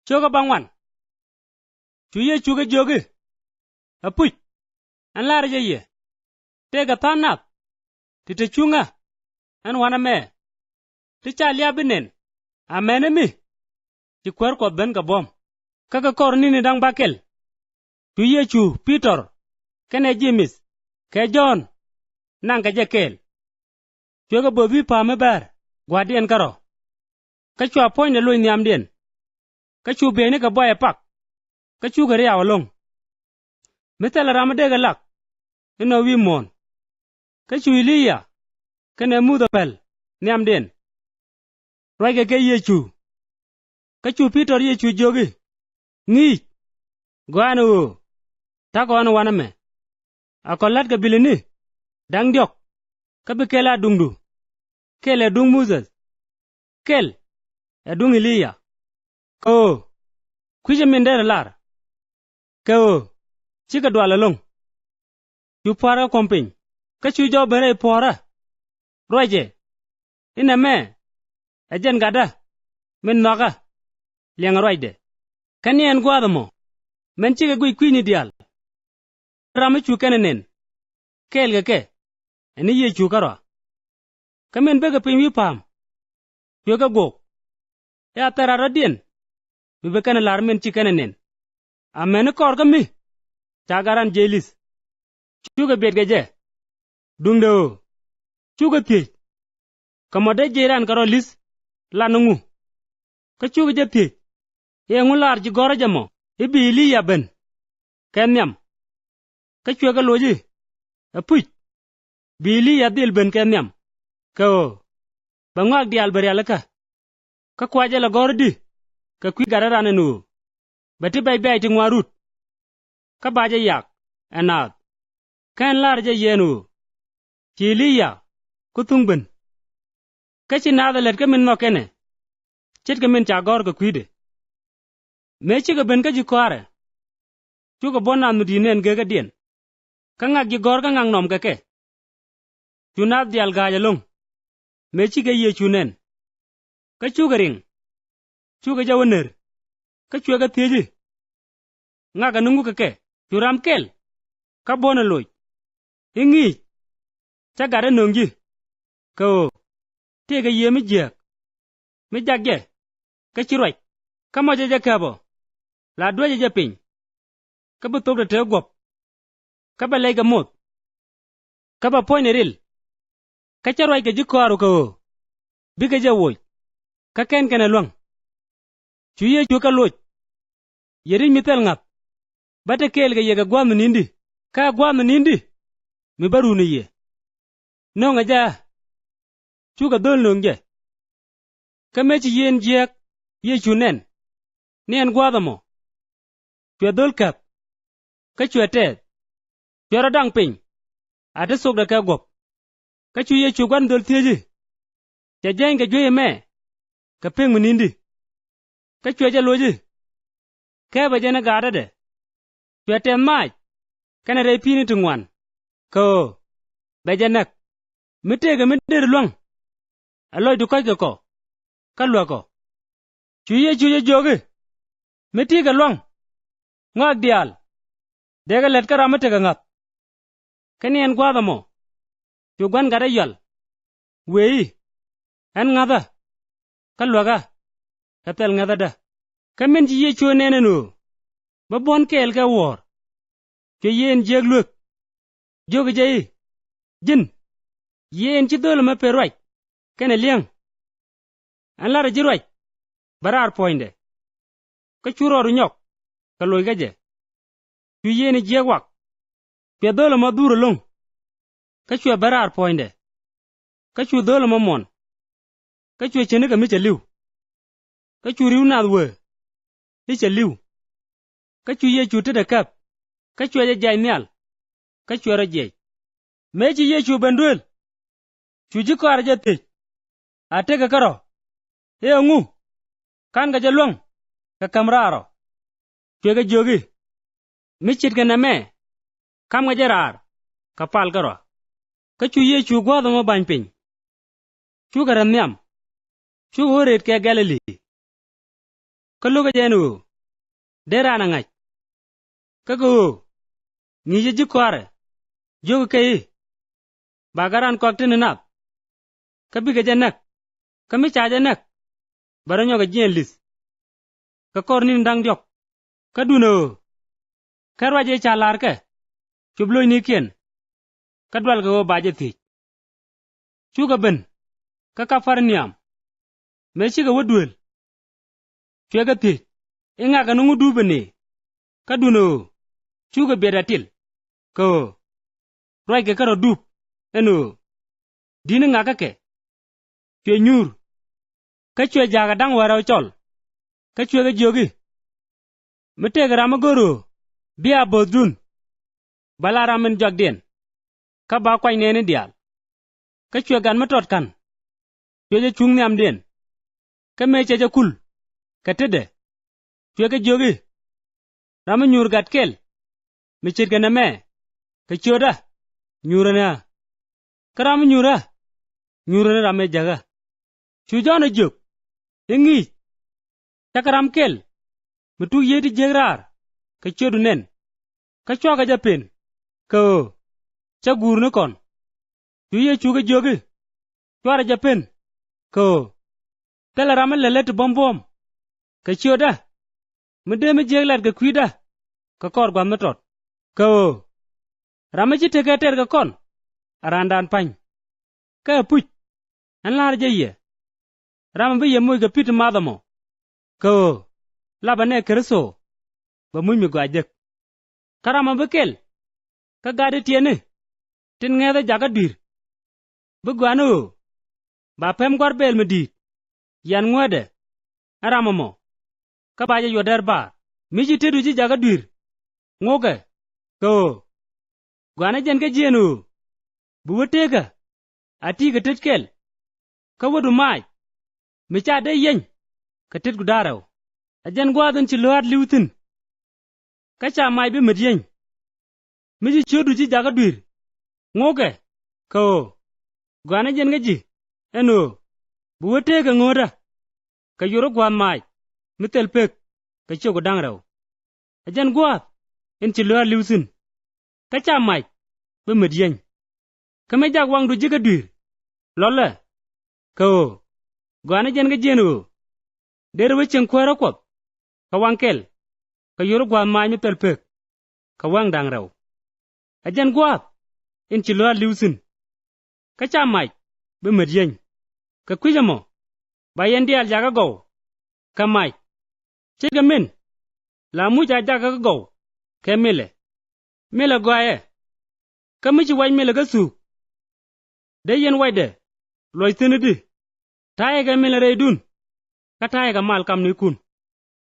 choga bangwan chuye chuga jogi apuch an lar je ye tega tanat tite chunga an wana me ti cha lia binen amene mi ti kwer ko ben ka bom kaka kor nini dang bakel chuye chu Peter kene James ke John nang ka jekel choga bobi pa me ber gwadien karo ka chu apoine lo nyam den ka chu bene ka boye pak ka chu gari awalong metela ramade ga lak ino wi mon ka chu Iliya kene mudapel nyam den roige ke yechu ka chu Peter yechu jogi ngi gwanu ta ko an wana me akolat ga bilini dang diok ka bekela dungdu kele dung Moses kel edung Iliya ko kuje mindere lar ko chika dwala long chu para kompin ka chu jo bere pora roje ina me ajen gada min naga liang roide kanien gwadamo men chika gui kwini dial rame chu kenenen kel ga ke ani ye chu karo kamen bega pin wi pam yoga go ya tarara dien mi bekana lar men chikenenen amen kor ga mi tagaran jelis chuga betga je dungdo chuga ti kamode jeran karo lis lanungu ka chuga je ti ye ngular ji gora jamo ibi Iliya ben kenyam ka chuga loji apuch bi Iliya dil ben kenyam ko bangwag dial barialaka ka kwaje la gordi ka kwi gararane nu bati bay bay ti ngwarut ka baje yak anad kan larje yenu ci Iliya kutungben ka ci nadalet ka min nokene cit ka min cha gor ka kwide me ci ka ben ka ji kware chu ka bona nu dinen ge ga dien ka ngak ji gor ka ngang nom ka ke junat dial ga long me ci ka ye chunen ka chu ga ring chu ga jawoner ka chu ga teji ngaga nungu ka ke churam kel ka bona loy ingi cha gare nongji ko te ga ye mi je mi jagge ka chiroi ka mo je ka bo la doje je pin ka bu tok de te gop ka ba le ga mot ka ba poine ril ka charoi ga jikwaru ko bi ga je woy ka ken ken luang chuye chu ka loj yeri mitel ngap bate kel ga ye ga gwam nindi ka gwam nindi mi baru ni ye nonga ja chu ga dol nongje ka mechi yen jek ye chunen nen gwadamo chwe dol kap ka chwe te chwe dang pin ate sok da ka gop ka chu ye chu gwan dol teji ja jeng ga jwe me ka ping nindi ka chwe ja loji ka ba jena gada de chwe te mai kana re pini tungwan ko ba jenak mitega mider luang aloy du kai ko ka lwa ko chuye joge mitiga luang ngak dial dega let ka ramate ga ngap kanien gwadamo chugwan gada yal wei an ngada ka lwa ga katel ngada da kamen ji ye chonene no babon kel ka wor ke yen jegluk joge jei jin yen ci dol ma perwai kene liang an lara jirwai barar poinde ka churoru nyok ka loy gaje tu yeni jegwak pe dol ma duro long ka chwe barar poinde ka chu dol ma mon ka chwe chene ka miche liu ka chu riu nadwe iche liu ka chu ye chu te kap ka chwe je jay nyal ka chwe ra je meji ye chu bandwel chu ji kwar je te ate ka karo e ngu kan ga jalong ka kamraro chwe ga jogi michit ga name kam ga jarar ka pal karo ka chu ye chu gwa do mo ban pin chu ga ram nyam chu horet ke Galilee ka luga jenu dera na ngai ka go ni je jikware jogo kai bagaran koktin na ka biga janak ka mi cha janak baranyo ga jelis ka korni ndang jok ka duno karwa je chalar ka chubloy ni ken ka dwal go baje ti chuga ben ka kafarniam mechi ga wodwel chega ti inga ga nungu dubene ka duno chuga bedatil ko roi ke karo dup eno dina nga ka ke chwe nyur ka chwe jaga dang wara chol ka chwe ga jogi mete ga ramagoro bia bodun balaramen jogden ka ba kwai nene dial ka chwe gan matot kan chwe je chung nyam den ka meche je kul ka tede chwe ga jogi ram nyur gat kel michir ga na me ka choda nyurana karam nyura rame jaga chujana jok ingi takaram kel mutu yedi jegrar ka chodu nen ka chwaga japen ko cha gurne kon tuye chuga jogi chwara japen ko kala ram lelet bombom ka choda mudeme jeglar ga kwida ka kor gwa metot ko ramaji teketer ga kon arandan pany ka puch an lar jeye ram bi yemoy ga pit madamo ko labane kerso ba muy mi gwajek karama bekel ka gade tiene tin ngeda jaga dir bu gwano ba pem gor bel medit yan ngwede aramamo ka baje yoder ba miji tedu ji jaga dir ngoge ko gwana jen ka jenu buwetega ati ga tetkel ka wodu mai mi cha de yen ka tet gudaraw ajen gwadan ci lawat liwtin ka cha mai bi medyen mi ji chodu ji jaga dur ngoge ko gwana jen ga ji eno buwetega ngoda ka yoro gwan mai mi tel pek ka chogo dangraw ajen gwat en ci lawat liwtin ka cha mai bi medyen kame jag wang du jiga dur lolle ko gwana jen ga jenu der wechen kwara kwap ka wangkel ka yoro gwa ma mi pelpek ka wang dang raw ajen gwa in ci lo liusin ka cha mai be medyen ka kwijamo ba yendi al jaga go ka mai ci ga min la mu ja jaga go ke mele gwaye ka mi ci way mele ga su de yen wayde loy tenedi taye ga mele reydun ka taye ga mal kam ni kun